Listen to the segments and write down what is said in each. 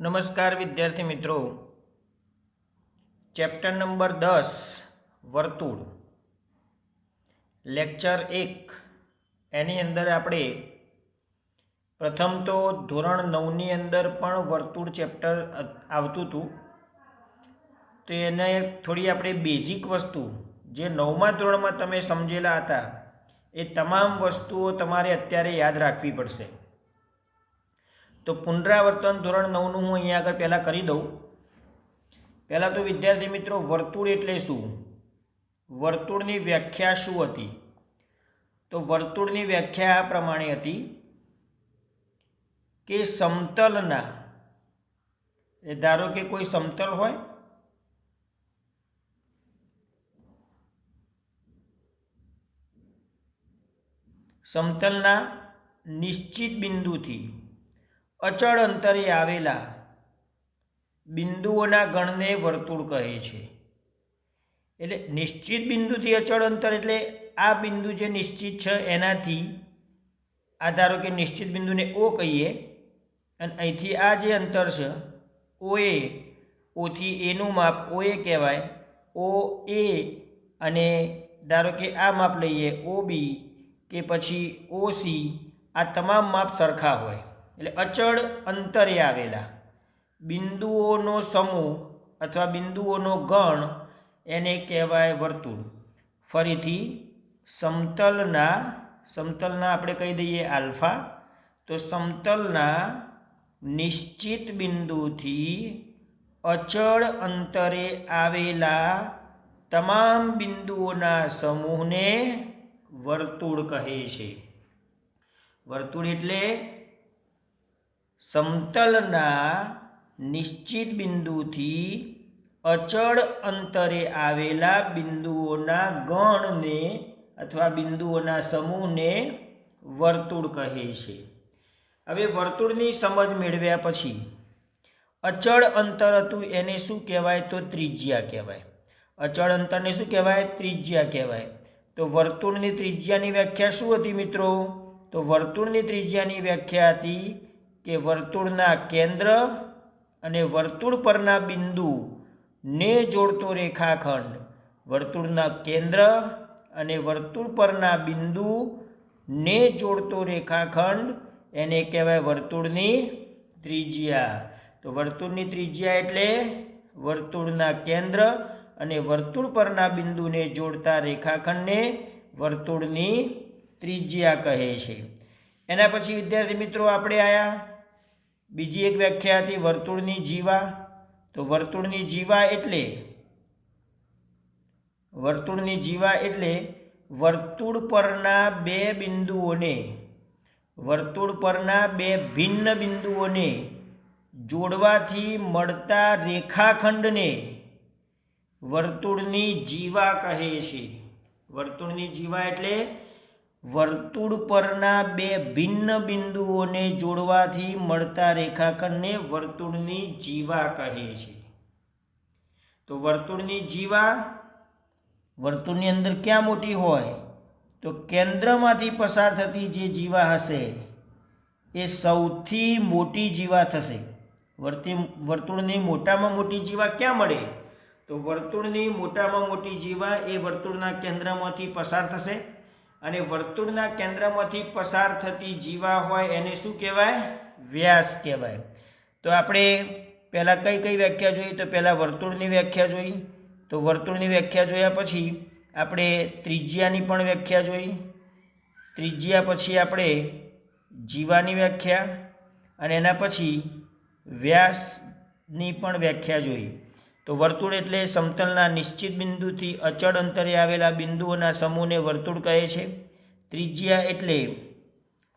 નમસ્કાર વિદ્યાર્થી મિત્રો, ચેપ્ટર નંબર 10 વર્તુળ લેક્ચર 1 એની અંદર આપણે પ્રથમ તો ધોરણ 9ની અંદર પણ વર્તુળ ચેપ્ટર આવતું હતું, તો એને થોડી આપણે બેઝિક વસ્તુ જે 9મા ધોરણમાં તમે સમજેલા હતા એ તમામ વસ્તુઓ તમારે અત્યારે યાદ રાખવી પડશે. તો પુનરાવર્તન ધોરણ 9નું હું અહીંયા આગળ પહેલાં કરી દઉં. પહેલાં તો વિદ્યાર્થી મિત્રો, વર્તુળ એટલે શું, વર્તુળની વ્યાખ્યા શું હતી? તો વર્તુળની વ્યાખ્યા આ પ્રમાણે હતી કે સમતલના, ધારો કે કોઈ સમતલ હોય, સમતલના નિશ્ચિત બિંદુથી અચળ અંતરે આવેલા બિંદુઓના ગણને વર્તુળ કહે છે. એટલે નિશ્ચિત બિંદુથી અચળ અંતર એટલે આ બિંદુ જે નિશ્ચિત છે એનાથી, આ ધારો કે નિશ્ચિત બિંદુને ઓ કહીએ, અને અહીંથી આ જે અંતર છે ઓએ, ઓથી એનું માપ ઓએ કહેવાય, ઓ એ, અને ધારો કે આ માપ લઈએ ઓ બી કે પછી ઓ સી, આ તમામ માપ સરખા હોય. એટલે અચળ અંતરે આવેલા બિંદુઓનો સમૂહ અથવા બિંદુઓનો ગણ એને કહેવાય વર્તુળ. ફરીથી સમતલના આપણે કહી દઈએ આલ્ફા, તો સમતલના નિશ્ચિત બિંદુથી અચળ અંતરે આવેલા તમામ બિંદુઓના સમૂહને વર્તુળ કહે છે. વર્તુળ એટલે સમતલના નિશ્ચિત બિંદુથી અચળ અંતરે આવેલા બિંદુઓના ગણને અથવા બિંદુઓના સમૂહને વર્તુળ કહે છે. હવે વર્તુળની સમજ મેળવ્યા પછી અચળ અંતર હતું એને શું કહેવાય? તો ત્રિજ્યા કહેવાય. અચળ અંતરને શું કહેવાય? ત્રિજ્યા કહેવાય. તો વર્તુળની ત્રિજ્યાની વ્યાખ્યા શું હતી મિત્રો? તો વર્તુળની ત્રિજ્યાની વ્યાખ્યા હતી કે વર્તુળના કેન્દ્ર અને વર્તુળ પરના બિંદુને જોડતો રેખાખંડ, વર્તુળના કેન્દ્ર અને વર્તુળ પરના બિંદુને જોડતો રેખાખંડ એને કહેવાય વર્તુળની ત્રિજ્યા. તો વર્તુળની ત્રિજ્યા એટલે વર્તુળના કેન્દ્ર અને વર્તુળ પરના બિંદુને જોડતા રેખાખંડને વર્તુળની ત્રિજ્યા કહે છે. એના પછી વિદ્યાર્થી મિત્રો આપણે આવ્યા બીજી એક વ્યાખ્યા હતી વર્તુળની જીવા. તો વર્તુળની જીવા એટલે વર્તુળ પરના બે બિંદુઓને, વર્તુળ પરના બે ભિન્ન બિંદુઓને જોડવાથી મળતા રેખાખંડને વર્તુળની જીવા કહે છે. વર્તુળની જીવા એટલે વર્તુળ પરના બે ભિન્ન બિંદુઓને જોડવાથી મળતા રેખાખંડને વર્તુળની જીવા કહે છે. તો વર્તુળની જીવા વર્તુળની અંદર ક્યાં મોટી હોય? તો કેન્દ્રમાંથી પસાર થતી જે જીવા હશે એ સૌથી મોટી જીવા થશે. વર્તુળની મોટામાં મોટી જીવા ક્યાં મળે? તો વર્તુળની મોટામાં મોટી જીવા એ વર્તુળના કેન્દ્રમાંથી પસાર થશે, અને વર્તુળના કેન્દ્રમાંથી પસાર થતી જીવા હોય એને શું કહેવાય? વ્યાસ કહેવાય. તો આપણે પહેલાં કઈ વ્યાખ્યા જોઈ? તો પહેલાં વર્તુળની વ્યાખ્યા જોઈ. તો વર્તુળની વ્યાખ્યા જોયા પછી આપણે ત્રિજ્યાની પણ વ્યાખ્યા જોઈ. ત્રિજ્યા પછી આપણે જીવાની વ્યાખ્યા, અને એના પછી વ્યાસની પણ વ્યાખ્યા જોઈ. તો વર્તુળ એટલે સમતલના નિશ્ચિત બિંદુથી અચળ અંતરે આવેલા બિંદુઓના સમૂહને વર્તુળ કહે છે. ત્રિજ્યા એટલે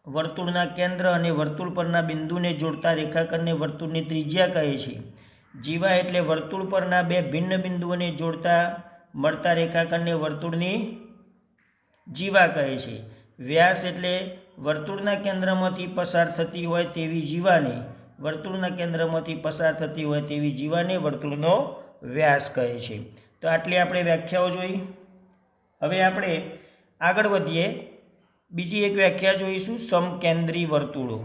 વર્તુળના કેન્દ્ર અને વર્તુળ પરના બિંદુને જોડતા રેખાખંડને વર્તુળની ત્રિજ્યા કહે છે. જીવા એટલે વર્તુળ પરના બે ભિન્ન બિંદુઓને જોડતા મળતા રેખાખંડને વર્તુળની જીવા કહે છે. વ્યાસ એટલે વર્તુળના કેન્દ્રમાંથી પસાર થતી હોય તેવી જીવાને, વર્તુળના કેન્દ્રમાંથી પસાર થતી હોય તેવી જીવાને વર્તુળનો વ્યાસ કહે છે. તો આટલી આપણે વ્યાખ્યાઓ જોઈ. હવે આપણે આગળ વધીએ, બીજી એક વ્યાખ્યા જોઈશું સમકેન્દ્રી વર્તુળો.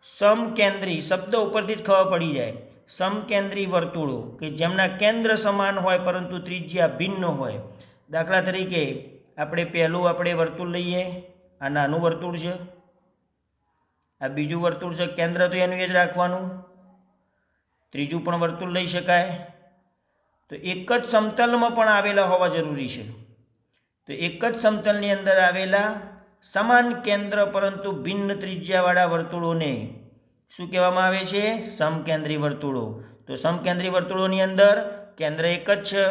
સમકેન્દ્રી શબ્દ ઉપરથી જ ખબર પડી જાય. સમકેન્દ્રી વર્તુળો કે જેમના કેન્દ્ર સમાન હોય પરંતુ ત્રિજ્યા ભિન્ન હોય. દાખલા તરીકે આપણે વર્તુળ લઈએ. આ નાનું વર્તુળ છે, આ બીજું વર્તુળ છે. કેન્દ્ર તો એનું એ જ રાખવાનું. ત્રીજું પણ વર્તુળ લઈ શકાય. તો એક જ સમતલમાં પણ આવેલા હોવા જરૂરી છે. તો એક જ સમતલની અંદર આવેલા સમાન કેન્દ્ર પરંતુ ભિન્ન ત્રિજ્યાવાળા વર્તુળોને શું કહેવામાં આવે છે? સમકેન્દ્રી વર્તુળો. તો સમકેન્દ્રી વર્તુળોની અંદર કેન્દ્ર એક જ છે,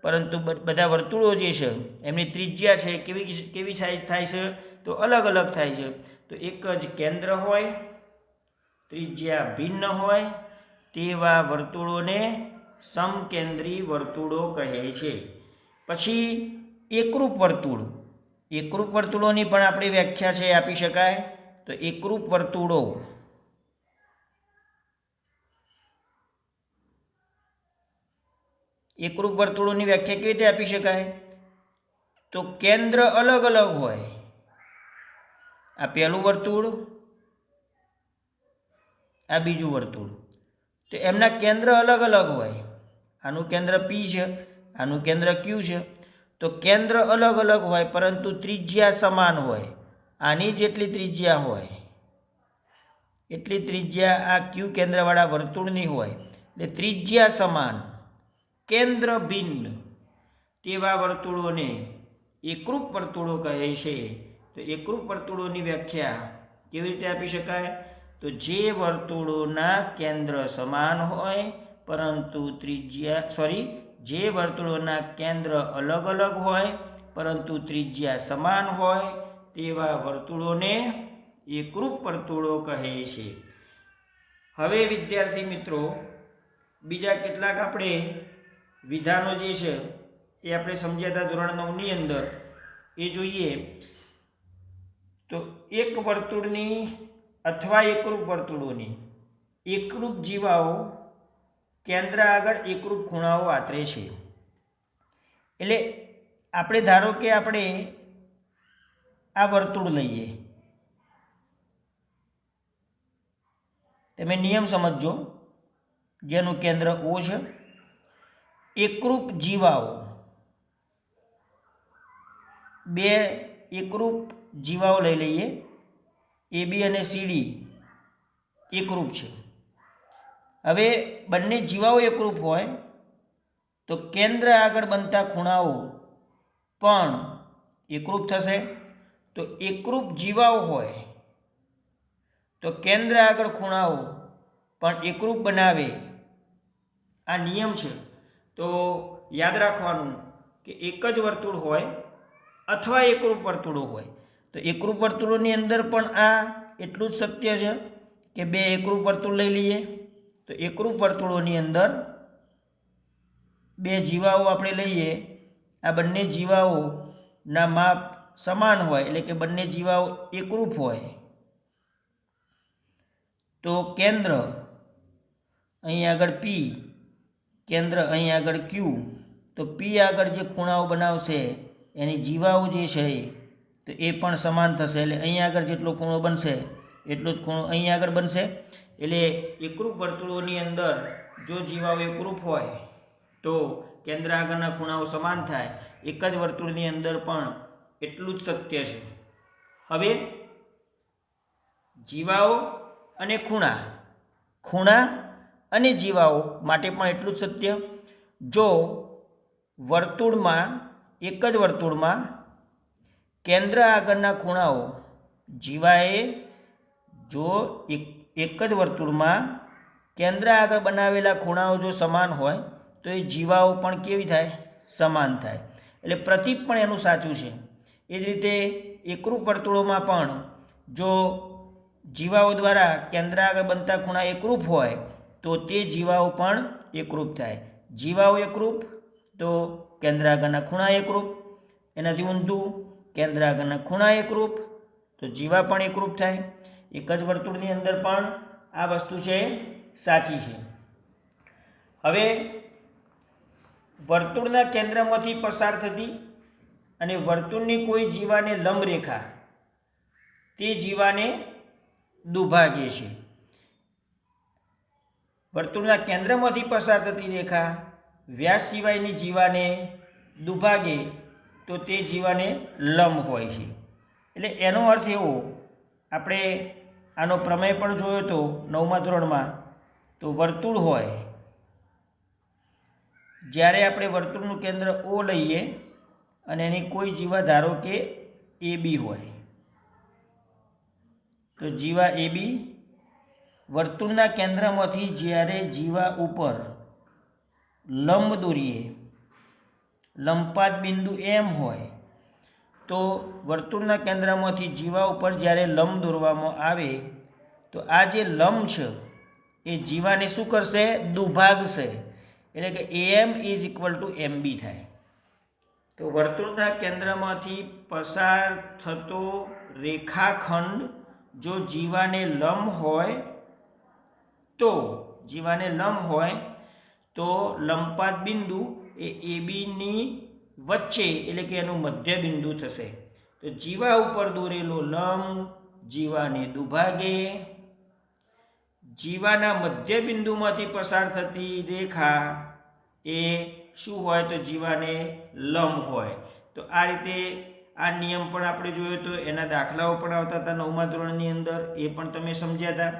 પરંતુ બધા વર્તુળો જે છે એમની ત્રિજ્યા છે કેવી થાય છે? તો અલગ અલગ થાય છે. તો એક જ કેન્દ્ર હોય, ત્રિજ્યા ભિન્ન હોય તેવા વર્તુળોને સમકેન્દ્રી વર્તુળો કહે છે. પછી એકરૂપ વર્તુળ. એકરૂપ વર્તુળોની પણ આપણી વ્યાખ્યા છે આપી શકાય. તો એકરૂપ વર્તુળો એકરૂપ વર્તુળોની વ્યાખ્યા કેવી રીતે આપી શકાય? તો કેન્દ્ર અલગ અલગ હોય. આ પહેલું વર્તુળ, આ બીજું વર્તુળ. તો એમના કેન્દ્ર અલગ અલગ હોય. આનું કેન્દ્ર P છે, આનું કેન્દ્ર Q છે. તો કેન્દ્ર અલગ અલગ હોય પરંતુ ત્રિજ્યા સમાન હોય. આની જેટલી ત્રિજ્યા હોય એટલી ત્રિજ્યા આ Q કેન્દ્રવાળા વર્તુળની હોય. એટલે ત્રિજ્યા સમાન, કેન્દ્ર ભિન્ન તેવા વર્તુળોને એકરૂપ વર્તુળો કહે છે. તો એકરૂપ વર્તુળોની વ્યાખ્યા કેવી રીતે આપી શકાય? તો જે વર્તુળોના કેન્દ્ર સમાન હોય પરંતુ જે વર્તુળોના કેન્દ્ર અલગ અલગ હોય પરંતુ ત્રિજ્યા સમાન હોય તેવા વર્તુળોને એકરૂપ વર્તુળો કહે છે. હવે વિદ્યાર્થી મિત્રો, બીજા કેટલાક આપણે વિધાનો જે છે એ આપણે સમજ્યા હતા ધોરણ 9ની અંદર, એ જોઈએ. તો એક વર્તુળની અથવા એકરૂપ વર્તુળોની એકરૂપ જીવાઓ કેન્દ્ર આગળ એકરૂપ ખૂણાઓ આતરે છે. એટલે આપણે ધારો કે આપણે આ વર્તુળ લઈએ. તમે નિયમ સમજજો, જેનું કેન્દ્ર O છે. એકરૂપ જીવાઓ, બે એકરૂપ જીવાઓ લઈ લઈએ. AB અને CD એકરૂપ છે. હવે બંને જીવાઓ એકરૂપ હોય તો કેન્દ્ર આગળ બનતા ખૂણાઓ પણ એકરૂપ થશે. તો એકરૂપ જીવાઓ હોય તો કેન્દ્ર આગળ ખૂણાઓ પણ એકરૂપ બનાવે. આ નિયમ છે. તો યાદ રાખવાનું કે એક જ વર્તુળ હોય અથવા એકરૂપ વર્તુળો હોય. તો એકરૂપ વર્તુળોની અંદર પણ આ એટલું જ સત્ય છે કે બે એકરૂપ વર્તુળ લઈ લઈએ. તો એકરૂપ વર્તુળોની અંદર બે જીવાઓ આપણે લઈએ. આ બંને જીવાઓના માપ સમાન હોય, એટલે કે બંને જીવાઓ એકરૂપ હોય. તો કેન્દ્ર અહીં આગળ P, કેન્દ્ર અહીં આગળ Q. તો P આગળ જે ખૂણાઓ બનાવશે એની જીવાઓ જે છે તો એ પણ સમાન થશે. એટલે અહીં આગળ જેટલો ખૂણો બનશે એટલો જ ખૂણો અહીં આગળ બનશે. એટલે એકરૂપ વર્તુળોની અંદર જો જીવાઓ એકરૂપ હોય તો કેન્દ્ર આગળના ખૂણાઓ સમાન થાય. એક જ વર્તુળની અંદર પણ એટલું જ સત્ય છે. હવે જીવાઓ અને ખૂણા અને જીવાઓ માટે પણ એટલું જ સત્ય. જો વર્તુળમાં, એક જ વર્તુળમાં કેન્દ્ર આગળના ખૂણાઓ જીવાએ જો એક જ વર્તુળમાં કેન્દ્ર આગળ બનાવેલા ખૂણાઓ જો સમાન હોય તો એ જીવાઓ પણ કેવી થાય? સમાન થાય. એટલે પ્રતીક પણ એનું સાચું છે. એ જ રીતે એકરૂપ વર્તુળોમાં પણ જો જીવાઓ દ્વારા કેન્દ્ર આગળ બનતા ખૂણા એકરૂપ હોય તો તે જીવાઓ પણ એકરૂપ થાય. જીવાઓ એકરૂપ તો કેન્દ્ર આગળના ખૂણા એકરૂપ. એનાથી ઊંધું, કેન્દ્ર આગળના ખૂણા એકરૂપ તો જીવા પણ એકરૂપ થાય. એક જ વર્તુળની અંદર પણ આ વસ્તુ છે સાચી છે. હવે વર્તુળના કેન્દ્રમાંથી પસાર થતી અને વર્તુળની કોઈ જીવાને લંબ રેખા તે જીવાને દુભાગે છે. વર્તુળના કેન્દ્રમાંથી પસાર થતી રેખા વ્યાસ સિવાયની જીવાને દુભાગે તો તે જીવાને લંબ હોય છે. એટલે એનો અર્થ એવો, આપણે આનો પ્રમેય પણ જોયો હતો 9મા ધોરણમાં. તો વર્તુળ હોય, જ્યારે આપણે વર્તુળનું કેન્દ્ર O લઈએ અને એની કોઈ જીવા ધારો કે AB હોય, તો જીવા AB વર્તુળના કેન્દ્રમાંથી જ્યારે જીવા ઉપર લંબ દોરીએ, લંબપાત બિંદુ M હોય, તો વર્તુળના કેન્દ્રમાંથી જીવા ઉપર જ્યારે લંબ દોરવામાં આવે તો આ જે લંબ છે એ જીવાને શું કરશે? દુભાગશે. એટલે કે AM is equal two MB થાય. તો વર્તુળના કેન્દ્રમાંથી પસાર થતો રેખાખંડ જો જીવાને લંબ હોય તો લંબપાત બિંદુ એ ABની વચ્ચે, એટલે કે એનું મધ્ય બિંદુ થશે. તો જીવા ઉપર દોરેલો લંબ જીવાને દુભાગે. જીવાના મધ્ય બિંદુમાંથી પસાર થતી રેખા એ શું હોય? તો જીવાને લંબ હોય. તો આ રીતે આ નિયમ પણ આપણે જોયો તો, એના દાખલાઓ પણ આવતા હતા 9મા ધોરણની અંદર, એ પણ તમે સમજ્યા હતા.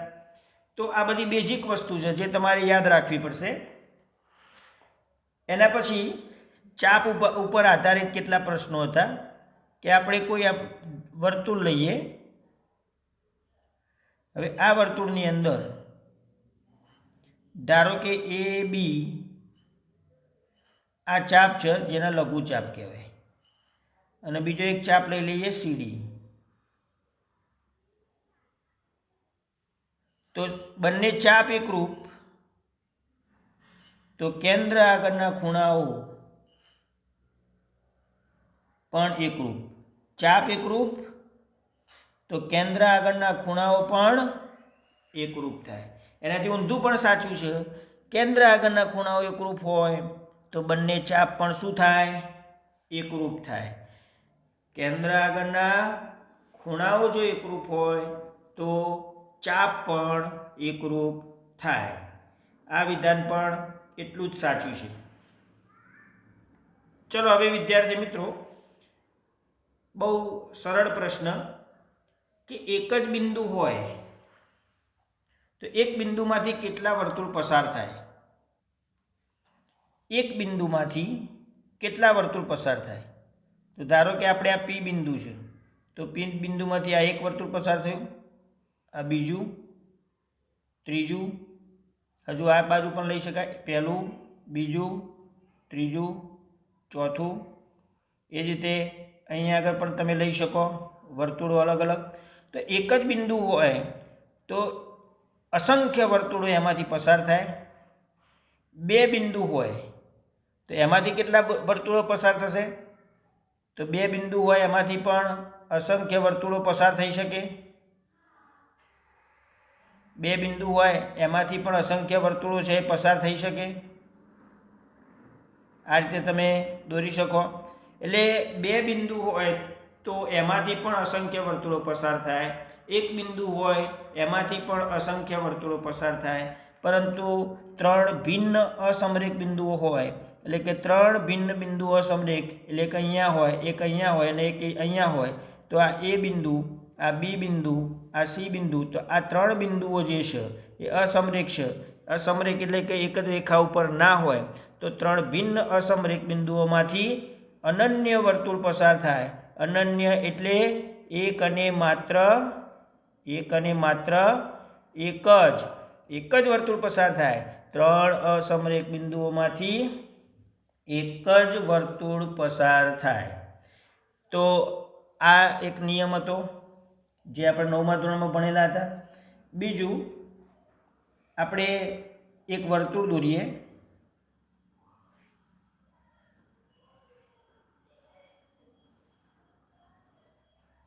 તો આ બધી બેઝિક વસ્તુ છે જે તમારે યાદ રાખવી પડશે. એના પછી ચાપ ઉપર આધારિત કેટલા પ્રશ્નો હતા કે આપણે કોઈ વર્તુળ લઈએ. હવે આ વર્તુળની અંદર ધારો કે AB આ ચાપ છે જેના લઘુ ચાપ કહેવાય, અને બીજો એક ચાપ લઈ લઈએ CD. તો બંને ચાપ એકરૂપ, તો કેન્દ્ર આગળના ખૂણાઓ પણ એકરૂપ. ચાપ એકરૂપ તો કેન્દ્ર આગળના ખૂણાઓ પણ એકરૂપ થાય. એનાથી ઊંધું પણ સાચું છે. કેન્દ્ર આગળના ખૂણાઓ એકરૂપ હોય તો બંને ચાપ પણ શું થાય? એકરૂપ થાય. કેન્દ્ર આગળના ખૂણાઓ જો એકરૂપ હોય તો ચાપ પણ એકરૂપ થાય. આ વિધાન પણ એટલું જ સાચું છે. ચલો હવે વિદ્યાર્થી મિત્રો, બહુ સરળ પ્રશ્ન કે એક જ બિંદુ હોય તો એક બિંદુમાંથી કેટલા વર્તુળ પસાર થાય? એક બિંદુમાંથી કેટલા વર્તુળ પસાર થાય? તો ધારો કે આપણે આ P બિંદુ છે, તો P બિંદુમાંથી આ એક વર્તુળ પસાર થયું, આ બીજું, ત્રીજું, હજુ આ બાજુ પણ લઈ શકાય, પહેલું, બીજું, ત્રીજું, ચોથું. એ જ રીતે અહીંયા આગળ પણ તમે લઈ શકો વર્તુળો અલગ અલગ. તો એક જ બિંદુ હોય તો અસંખ્ય વર્તુળો એમાંથી પસાર થાય. બે બિંદુ હોય તો એમાંથી કેટલા વર્તુળો પસાર થશે? તો બે બિંદુ હોય એમાંથી પણ અસંખ્ય વર્તુળો પસાર થઈ શકે. બે બિંદુ હોય એમાંથી પણ અસંખ્ય વર્તુળો છે એ પસાર થઈ શકે. આ રીતે તમે દોરી શકો. એટલે બે બિંદુ હોય તો એમાંથી પણ અસંખ્ય વર્તુળો પસાર થાય. એક બિંદુ હોય એમાંથી પણ અસંખ્ય વર્તુળો પસાર થાય. પરંતુ ત્રણ ભિન્ન અસમરેખ બિંદુઓ હોય, એટલે કે ત્રણ ભિન્ન બિંદુઓ અસમરેખ, એટલે કે અહીંયા હોય, એક અહીંયા હોય અને એક અહીંયા હોય, તો આ A બિંદુ, આ B બિંદુ, આ C બિંદુ, તો આ ત્રણ બિંદુઓ જે છે એ અસમરેખ છે. અસમરેખ એટલે કે એક જ રેખા ઉપર ના હોય. તો ત્રણ ભિન્ન અસમરેખ બિંદુઓમાંથી અનન્ય વર્તુળ પસાર થાય. અનન્ય એટલે એક અને માત્ર એક જ વર્તુળ પસાર થાય. ત્રણ અસમરેખ બિંદુઓમાંથી એક જ વર્તુળ પસાર થાય. તો આ એક નિયમ હતો જે આપણે 9મા ધોરણમાં ભણેલા હતા. બીજું, આપણે એક વર્તુળ દોરીએ.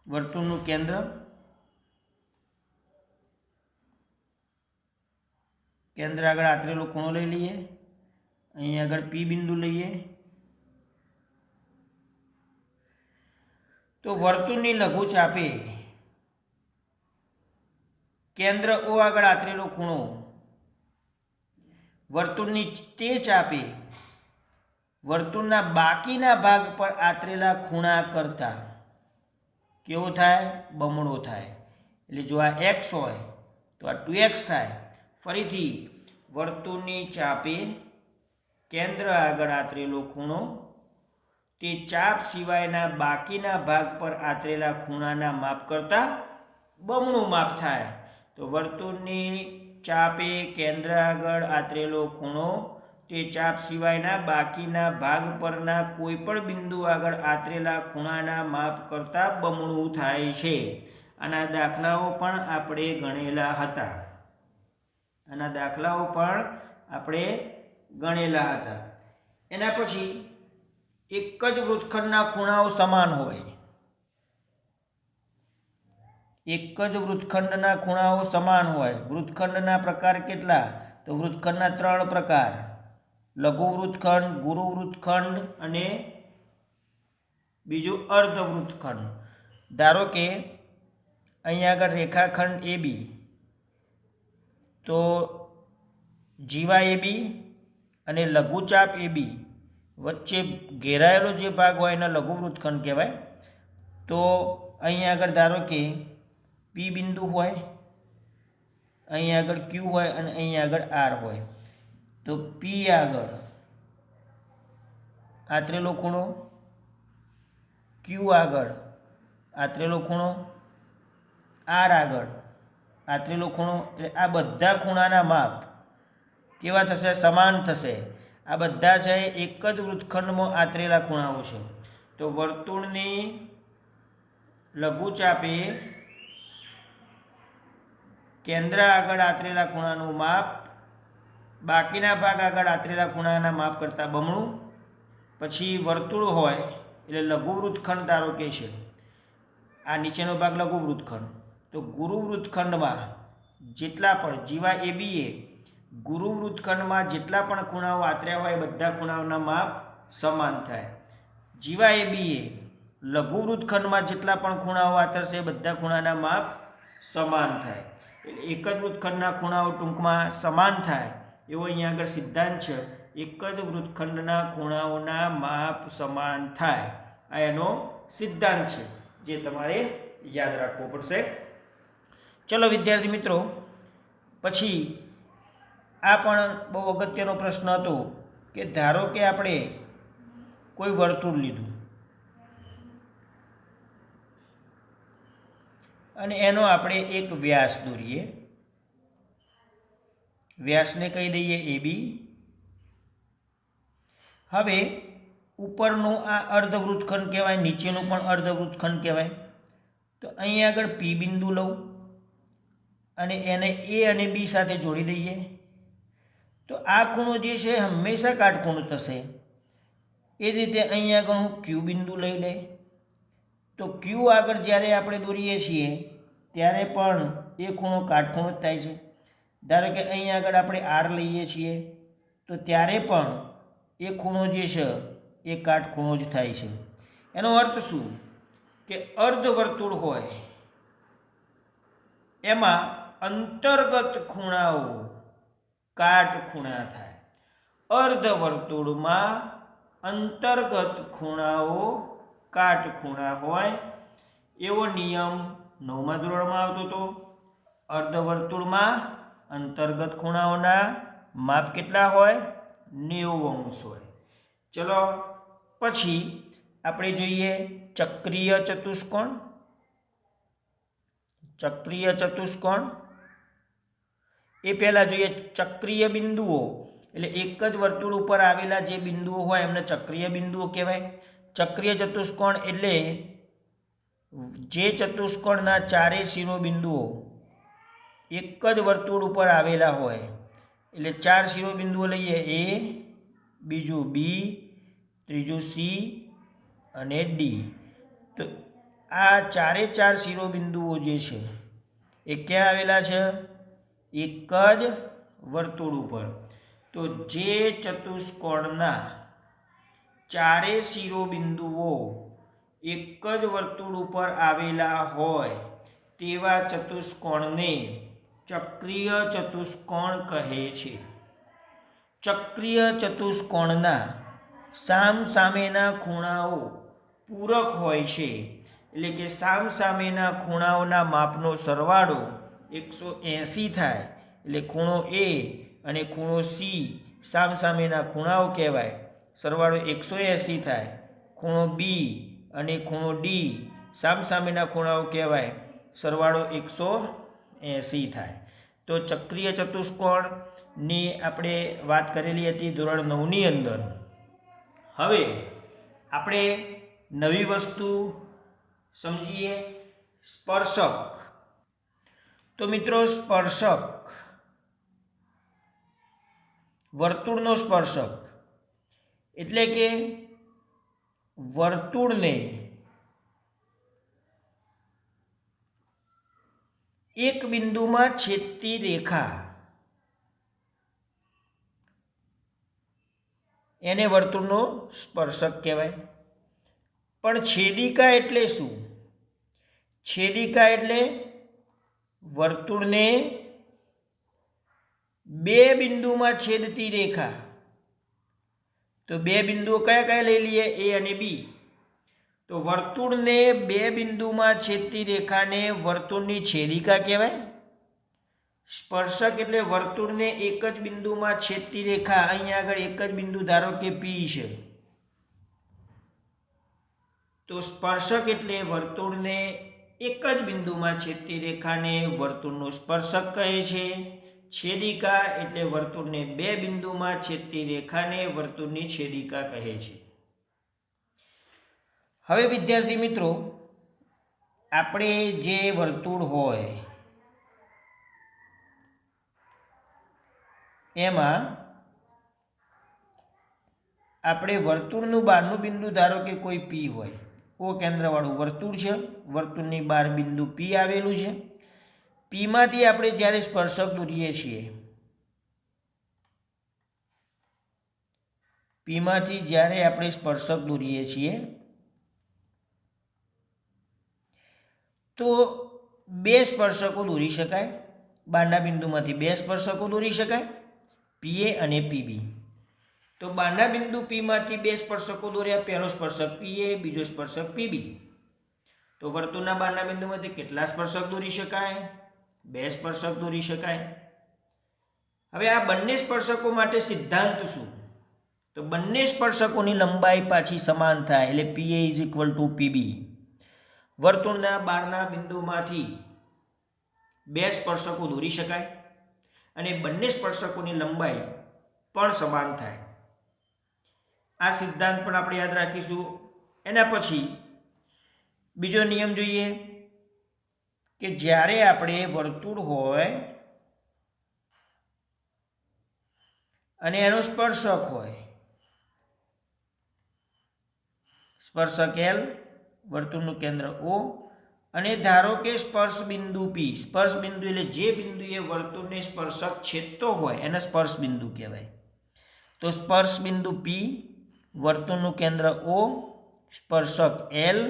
વર્તુળનું કેન્દ્ર, કેન્દ્ર આગળ આંતરેલો ખૂણો લઈ લઈએ. અહીં આગળ P બિંદુ લઈએ. તો વર્તુળની લઘુ ચાપે કેન્દ્ર O આગળ આંતરેલો ખૂણો વર્તુળની તે ચાપે વર્તુળના બાકીના ભાગ પર આતરેલા ખૂણા કરતાં કેવો થાય? બમણો થાય. એટલે જો આ x હોય તો આ 2x થાય. ફરીથી વર્તુળની ચાપે કેન્દ્ર આગળ આતરેલો ખૂણો તે ચાપ સિવાયના બાકીના ભાગ પર આતરેલા ખૂણાના માપ કરતાં બમણું માપ થાય. તો વર્તુળની ચાપે કેન્દ્ર આગળ આતરેલો ખૂણો તે ચાપ સિવાયના બાકીના ભાગ પરના કોઈ પણ બિંદુ આગળ આતરેલા ખૂણાના માપ કરતાં બમણું થાય છે. આના દાખલાઓ પણ આપણે ગણેલા હતા. એના પછી એક જ વૃત્તખંડના ખૂણાઓ સમાન હોય. વૃત્તખંડના પ્રકાર કેટલા? તો વૃત્તખંડના 3 પ્રકાર: લઘુ વૃત્તખંડ, ગુરુ વૃત્તખંડ અને બીજું અર્ધ વૃત્તખંડ. ધારો કે અહીંયા આગળ રેખાખંડ AB, તો જીવા AB અને લઘુચાપ AB વચ્ચે ઘેરાયેલો જે ભાગ હોય એને લઘુ વૃત્તખંડ કહેવાય. તો અહીંયા આગળ ધારો કે P બિંદુ હોય, અહીંયા આગળ Q હોય અને અહીંયા આગળ R હોય. તો P આગળ આતરેલો ખૂણો, Q આગળ આતરેલો ખૂણો, R આગળ આતરેલો ખૂણો. એટલે આ બધા ખૂણાના માપ કેવા થશે? સમાન થશે. આ બધા છે એક જ વૃત્તખંડમાં આતરેલા ખૂણાઓ છે. તો વર્તુળની લઘુચાપે કેન્દ્ર આગળ આતરેલા ખૂણાનું માપ બાકીના ભાગ આગળ આતરેલા ખૂણાના માપ કરતાં બમણું. પછી વર્તુળ હોય એટલે લઘુ વૃત્તખંડ ધારો કે છે, આ નીચેનો ભાગ લઘુ વૃત્તખંડ. તો ગુરુ વૃત્તખંડમાં જેટલા પણ જીવા ABએ ગુરુ વૃત્તખંડમાં જેટલા પણ ખૂણાઓ આતર્યા હોય બધા ખૂણાઓના માપ સમાન થાય. જીવા ABએ લઘુ વૃત્તખંડમાં જેટલા પણ ખૂણાઓ આતરશે બધા ખૂણાના માપ સમાન થાય. એટલે એક જ વૃત્તખંડના ખૂણાઓ ટૂંકમાં સમાન થાય એવો અહીંયા આગળ સિદ્ધાંત છે. એક જ વૃત્તખંડના ખૂણાઓના માપ સમાન થાય, આ એનો સિદ્ધાંત છે જે તમારે યાદ રાખવો પડશે. ચલો વિદ્યાર્થી મિત્રો, પછી આ પણ બહુ અગત્યનો પ્રશ્ન હતો કે ધારો કે આપણે કોઈ વર્તુળ લીધું અને એનો આપણે એક વ્યાસ દોરીએ. વ્યાસને કહી દઈએ AB. હવે ઉપરનું આ અર્ધવૃત્તખંડ કહેવાય, નીચેનું પણ અર્ધવૃત્તખંડ કહેવાય. તો અહીં આગળ P બિંદુ લઉં અને એને A અને B સાથે જોડી દઈએ. તો આ ખૂણો જે છે હંમેશા કાટખૂણો થશે. એ જ રીતે અહીં આગળ હું Q બિંદુ લઈ લઈએ. તો Q આગળ જ્યારે આપણે દોરીએ છીએ ત્યારે પણ એ ખૂણો કાટખૂણો જ થાય છે. ધારો કે અહીં આગળ આપણે R લઈએ છીએ તો ત્યારે પણ એ ખૂણો જે છે એ કાટખૂણો જ થાય છે. એનો અર્થ શું? કે અર્ધવર્તુળ હોય એમાં અંતર્ગત ખૂણાઓ કાટખૂણા થાય. અર્ધવર્તુળમાં અંતર્ગત ખૂણાઓ કાટખૂણા હોય એવો નિયમ 9મા ધોરણમાં આવતો હતો. અર્ધવર્તુળમાં અંતર્ગત ખૂણાઓના માપ કેટલા હોય? 90° હોય. ચલો પછી આપણે જોઈએ ચક્રીય ચતુષ્કોણ. એ પહેલાં જોઈએ ચક્રીય બિંદુઓ. એટલે એક જ વર્તુળ ઉપર આવેલા જે બિંદુઓ હોય એમને ચક્રીય બિંદુઓ કહેવાય. ચક્રીય ચતુષ્કોણ એટલે જે ચતુષ્કોણના ચારે શિરોબિંદુઓ એક જ વર્તુળ ઉપર આવેલા હોય. એટલે 4 શિરોબિંદુઓ લઈએ, A, બીજું B, ત્રીજું C અને D. તો આ ચારે 4 શિરોબિંદુઓ જે છે એ ક્યાં આવેલા છે? એક જ વર્તુળ ઉપર. તો જે ચતુષ્કોણના ચારે શિરોબિંદુઓ એક જ વર્તુળ ઉપર આવેલા હોય તેવા ચતુષ્કોણને ચક્રીય ચતુષ્કોણ કહે છે. ચક્રીય ચતુષ્કોણના સામસામેના ખૂણાઓ પૂરક હોય છે, એટલે કે સામસામેના ખૂણાઓના માપનો સરવાળો 180 થાય, એટલે ખૂણો એ અને ખૂણો સી સામસામેના ખૂણાઓ કહેવાય, સરવાળો 180 થાય. ખૂણો બી અને ખૂણો ડી સામસામેના ખૂણાઓ કહેવાય, સરવાળો 180 થાય. તો ચક્રીય ચતુષ્કોણની આપણે વાત કરેલી હતી ધોરણ 9ની અંદર. હવે આપણે નવી વસ્તુ સમજીએ, સ્પર્શક. તો મિત્રો, સ્પર્શક, વર્તુળનો સ્પર્શક એટલે કે વર્તુળને એક બિંદુમાં છેદતી રેખા, એને વર્તુળનો સ્પર્શક કહેવાય. પણ છેદિકા એટલે શું? છેદિકા એટલે વર્તુળને બે બિંદુમાં છેદતી રેખા. તો બે બિંદુઓ કયા કયા લઈ લઈએ? એ અને બી. તો વર્તુળને બે બિંદુમાં છેદતી રેખાને વર્તુળની છેદિકા કહેવાય. સ્પર્શક એટલે વર્તુળને એક જ બિંદુમાં છેદતી રેખા, અહીંયા આગળ એક જ બિંદુ ધારો કે પી છે, તો સ્પર્શક એટલે વર્તુળને એક જ બિંદુમાં છેદતી રેખાને વર્તુળનો સ્પર્શક કહે છે. છેદિકા એટલે વર્તુળને બે બિંદુમાં છેદતી રેખાને વર્તુળની છેદિકા કહે છે. હવે વિદ્યાર્થી મિત્રો, આપણે જે વર્તુળ હોય એમાં આપણે વર્તુળનું બહારનું બિંદુ ધારો કે કોઈ પી હોય, ઓ કેન્દ્રવાળું વર્તુળ છે, વર્તુળની બહાર બિંદુ પી આવેલું છે. પીમાંથી આપણે જ્યારે સ્પર્શક દોરીએ છીએ, પીમાંથી જ્યારે આપણે સ્પર્શક દોરીએ છીએ તો બે સ્પર્શકો દોરી શકાય. બહારના બિંદુમાંથી બે સ્પર્શકો દોરી શકાય, પીએ અને પીબી. તો બહારના બિંદુ પીમાંથી બે સ્પર્શકો દોર્યા, પહેલો સ્પર્શક પીએ, બીજો સ્પર્શક પીબી. તો વર્તુળના બહારના બિંદુમાંથી કેટલા સ્પર્શક દોરી શકાય? બે સ્પર્શક દોરી શકાય. હવે આ બંને સ્પર્શકો માટે સિદ્ધાંત શું? તો બંને સ્પર્શકોની લંબાઈ પાછી સમાન થાય, એટલે પીએ ઇઝ ઇક્વલ ટુ પીબી. વર્તુળના બહારના બિંદુમાંથી બે સ્પર્શકો દોરી શકાય અને બંને સ્પર્શકોની લંબાઈ પણ સમાન થાય. આ સિદ્ધાંત પણ આપણે યાદ રાખીશું. એના પછી બીજો નિયમ જોઈએ કે જ્યારે આપણે વર્તુળ હોય અને એનો સ્પર્શક હોય, સ્પર્શક એલ, વર્તુળનું કેન્દ્ર ઓ, અને ધારો કે સ્પર્શ બિંદુ પી. સ્પર્શ બિંદુ એટલે જે બિંદુએ વર્તુળને સ્પર્શક છેદતો હોય એને સ્પર્શ બિંદુ કહેવાય. તો સ્પર્શ બિંદુ પી, વર્તુળનું કેન્દ્ર ઓ, સ્પર્શક એલ,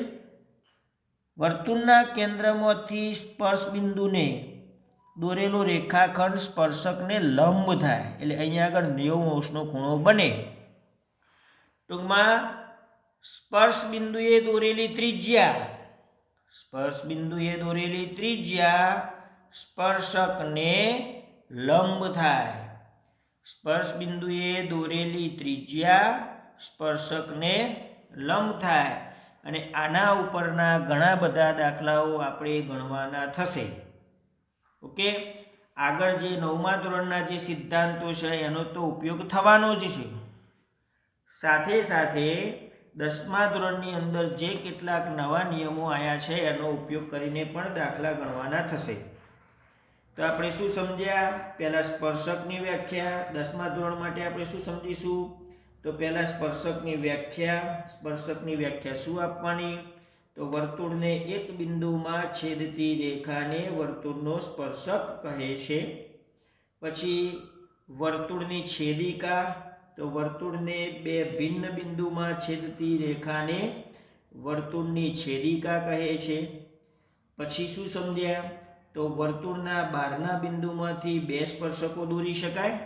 વર્તુળના કેન્દ્રમાંથી સ્પર્શ બિંદુને દોરેલો રેખાખંડ સ્પર્શકને લંબ થાય, એટલે અહીંયા આગળ 90° ખૂણો બને. ટૂંકમાં સ્પર્શ બિંદુએ દોરેલી ત્રિજ્યા, સ્પર્શ બિંદુએ દોરેલી ત્રિજ્યા સ્પર્શકને લંબ થાય. સ્પર્શ બિંદુએ દોરેલી ત્રિજ્યા સ્પર્શકને લંબ થાય. અને આના ઉપરના ઘણા બધા દાખલાઓ આપણે ગણવાના થશે. ઓકે, આગળ જે 9મા ધોરણના જે સિદ્ધાંતો છે એનો તો ઉપયોગ થવાનો જ છે. સાથે સાથે 10મા ધોરણની અંદર જે કેટલાક નવા નિયમો આવ્યા છે એનો ઉપયોગ કરીને પણ દાખલા ગણવાના થશે. તો આપણે શું સમજ્યા? પહેલાં સ્પર્શકની વ્યાખ્યા. 10મા ધોરણ માટે આપણે શું સમજીશું? તો પહેલાં સ્પર્શકની વ્યાખ્યા શું આપવાની? તો વર્તુળને એક બિંદુમાં છેદતી રેખાને વર્તુળનો સ્પર્શક કહે છે. પછી વર્તુળની છેદિકા, તો વર્તુળને બે ભિન્ન બિંદુમાં છેદતી રેખાને વર્તુળની છેદિકા કહે છે. પછી શું સમજ્યા? તો વર્તુળના બહારના બિંદુમાંથી બે સ્પર્શકો દોરી શકાય.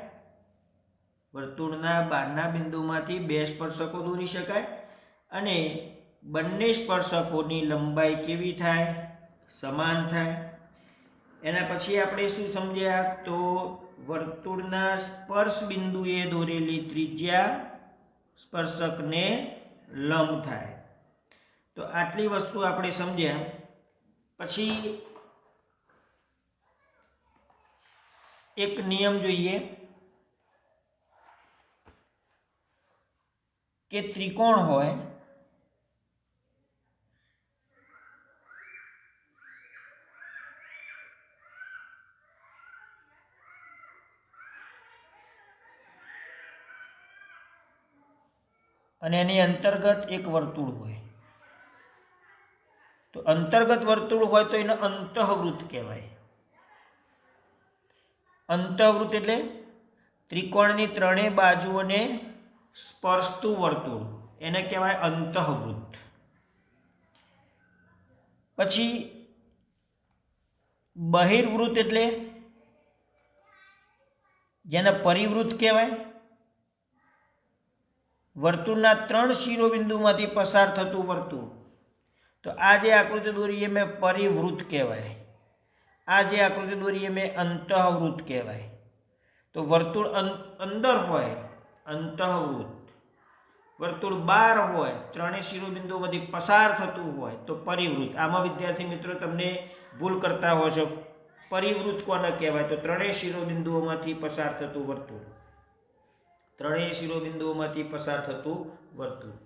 વર્તુળના બહારના બિંદુમાંથી બે સ્પર્શકો દોરી શકાય અને બંને સ્પર્શકોની લંબાઈ કેવી થાય? સમાન થાય. એના પછી આપણે શું સમજ્યા? તો વર્તુળના સ્પર્શ બિંદુએ દોરેલી ત્રિજ્યા સ્પર્શકને લંબ થાય. તો આટલી વસ્તુ આપણે સમજ્યા. પછી એક નિયમ જોઈએ કે ત્રિકોણ હોય અને એની અંતર્ગત એક વર્તુળ હોય, તો અંતર્ગત વર્તુળ હોય તો એને અંતઃવૃત્ત કહેવાય. અંતઃવૃત્ત એટલે ત્રિકોણની ત્રણેય બાજુઓને સ્પર્શતું વર્તુળ, એને કહેવાય અંતઃવૃત્ત. પછી બહિર્વૃત્ત એટલે જેને પરિવૃત્ત કહેવાય. વર્તુળના ત્રણ શિરોબિંદુમાંથી પસાર થતું વર્તુળ, તો આ જે આકૃતિ દોરીએ મેં પરિવૃત્ત કહેવાય. આ જે આકૃતિ દોરીએ મેં અંતઃવૃત્ત કહેવાય. તો વર્તુળ અંદર હોય અંતઃવૃત્ત, વર્તુળ બહાર હોય ત્રણેય શિરોબિંદુઓમાંથી પસાર થતું હોય તો પરિવૃત્ત. આમાં વિદ્યાર્થી મિત્રો તમને ભૂલ કરતા હોય છો, પરિવૃત્ત કોને કહેવાય? તો ત્રણેય શિરોબિંદુઓમાંથી પસાર થતું વર્તુળ, ત્રણેય શિરોબિંદુઓમાંથી પસાર થતું વર્તુળ.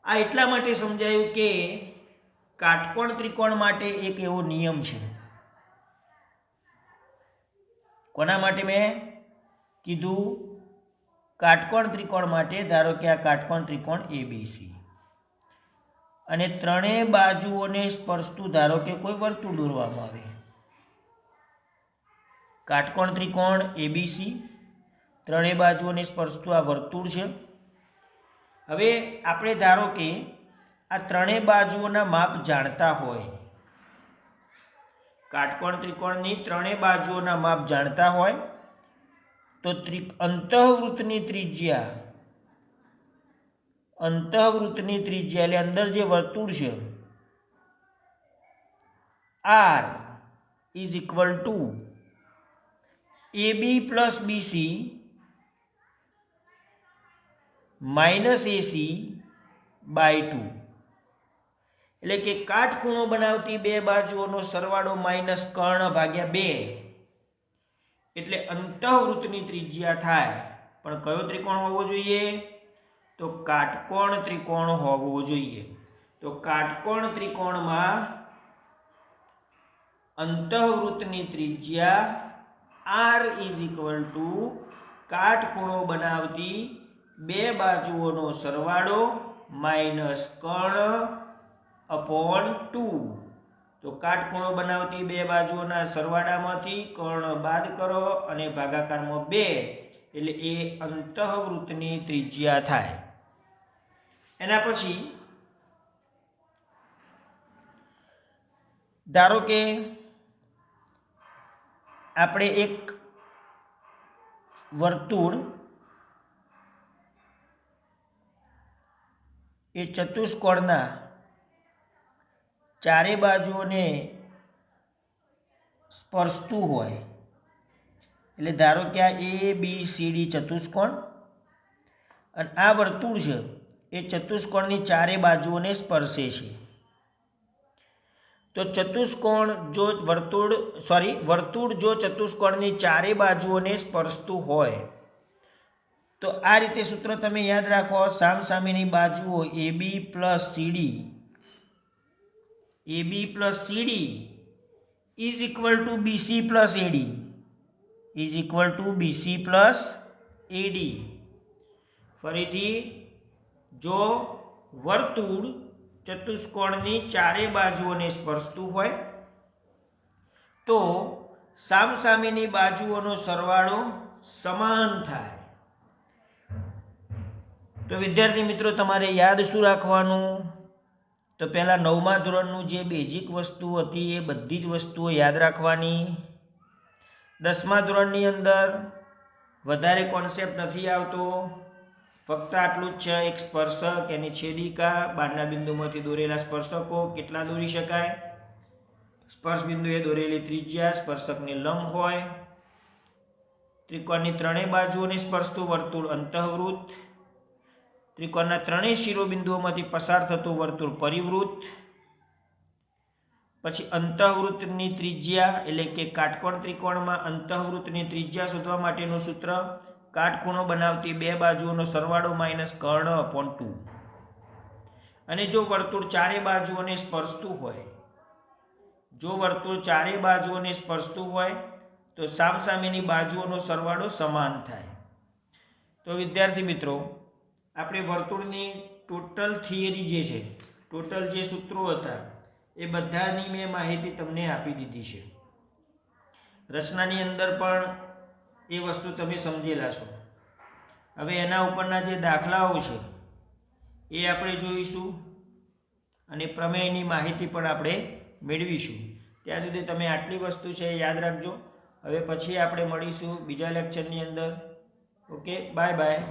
આ એટલા માટે સમજાયું કે કાટકોણ ત્રિકોણ માટે એક એવો નિયમ છે. કોના માટે મેં કીધું? કાટકોણ ત્રિકોણ માટે. ધારો કે આ કાટકોણ ત્રિકોણ એબીસી અને ત્રણેય બાજુઓને સ્પર્શતું ધારો કે કોઈ વર્તુળ દોરવામાં આવે. કાટકોણ ત્રિકોણ એબીસી, ત્રણેય બાજુઓને સ્પર્શતું આ વર્તુળ છે. હવે આપણે ધારો કે આ ત્રણેય બાજુઓના માપ જાણતા હોય, કાટકોણ ત્રિકોણની ત્રણેય બાજુઓના માપ જાણતા હોય, તો અંતઃવૃત્તની ત્રિજ્યા એટલે અંદર જે વર્તુળ છે R is equal to AB plus BC minus AC by 2. એટલે કે કાટખૂણો બનાવતી બે બાજુઓનો સરવાળો માઇનસ કર્ણ ભાગ્યા 2 એટલે અંતઃવૃત્તની ત્રિજ્યા થાય. પણ કયો ત્રિકોણ હોવો જોઈએ? તો કાટકોણ ત્રિકોણ હોવો જોઈએ. તો કાટકોણ ત્રિકોણમાં અંતઃવૃત્તની ત્રિજ્યા R ઇઝ ઇક્વલ ટુ કાટખૂણો બનાવતી બે બાજુઓનો સરવાળો માઇનસ કર્ણ અપોન 2. તો કાટખૂણો બનાવતી બે બાજુઓના સરવાળામાંથી કર્ણ બાદ કરો અને ભાગાકારમાં 2 એટલે એ અંતઃવૃત્તની ત્રિજ્યા થાય. એના પછી ધારો કે આપણે એક વર્તુળ એ ચતુષ્કોણના ચારે બાજુઓને સ્પર્શતું હોય. એટલે ધારો કે આ ABCD ચતુષ્કોણ અને આ વર્તુળ છે એ ચતુષ્કોણની ચારે બાજુઓને સ્પર્શે છે. તો વર્તુળ જો ચતુષ્કોણની ચારે બાજુઓને સ્પર્શતું હોય તો આ રીતે સૂત્ર તમે યાદ રાખો. સામસામેની બાજુઓ AB plus CD is equal two BC plus AD. ફરીથી, જો વર્તુળ ચતુષ્કોણની ચારે બાજુઓને સ્પર્શતું હોય તો સામસામેની બાજુઓનો સરવાળો સમાન થાય. તો વિદ્યાર્થી મિત્રો, તમારે યાદ શું રાખવાનું? તો પહેલાં 9મા ધોરણનું જે બેઝિક વસ્તુ હતી એ બધી જ વસ્તુઓ યાદ રાખવાની. 10મા ધોરણની અંદર વધારે કોન્સેપ્ટ નથી આવતો, ફક્ત આટલું જ છે. એક સ્પર્શક, એની છેદિકા, બહારના બિંદુમાંથી દોરેલા સ્પર્શકો કેટલા દોરી શકાય, સ્પર્શ બિંદુએ દોરેલી ત્રિજ્યા, સ્પર્શકની લંબ હોય, ત્રિકોણની ત્રણેય બાજુઓને સ્પર્શતું વર્તુળ અંતઃવૃત્ત, ત્રિકોણના ત્રણેય શિરોબિંદુઓમાંથી પસાર થતું વર્તુળ પરિવૃત્ત, પછી અંતઃવૃત્તની ત્રિજ્યા એટલે કે કાટકોણ ત્રિકોણમાં અંતઃવૃત્તની ત્રિજ્યા શોધવા માટેનું સૂત્ર કાટખૂણો બનાવતી બે બાજુઓનો સરવાળો માઇનસ કર્ણ અપોન 2. અને જો વર્તુળ ચારે બાજુઓને સ્પર્શતું હોય, જો વર્તુળ ચારે બાજુઓને સ્પર્શતું હોય તો સામસામેની બાજુઓનો સરવાળો સમાન થાય. તો વિદ્યાર્થી મિત્રો, આપણે વર્તુળની ટોટલ થિયરી જે છે, ટોટલ જે સૂત્રો હતા એ બધાની મેં માહિતી તમને આપી દીધી છે. રચનાની અંદર પણ એ વસ્તુ તમે સમજેલા છો. હવે એના ઉપરના જે દાખલાઓ છે એ આપણે જોઈશું અને પ્રમેયની માહિતી પણ આપણે મેળવીશું. ત્યાં સુધી તમે આટલી વસ્તુ છે એ યાદ રાખજો. હવે પછી આપણે મળીશું બીજા લેક્ચરની અંદર. Okay, bye bye.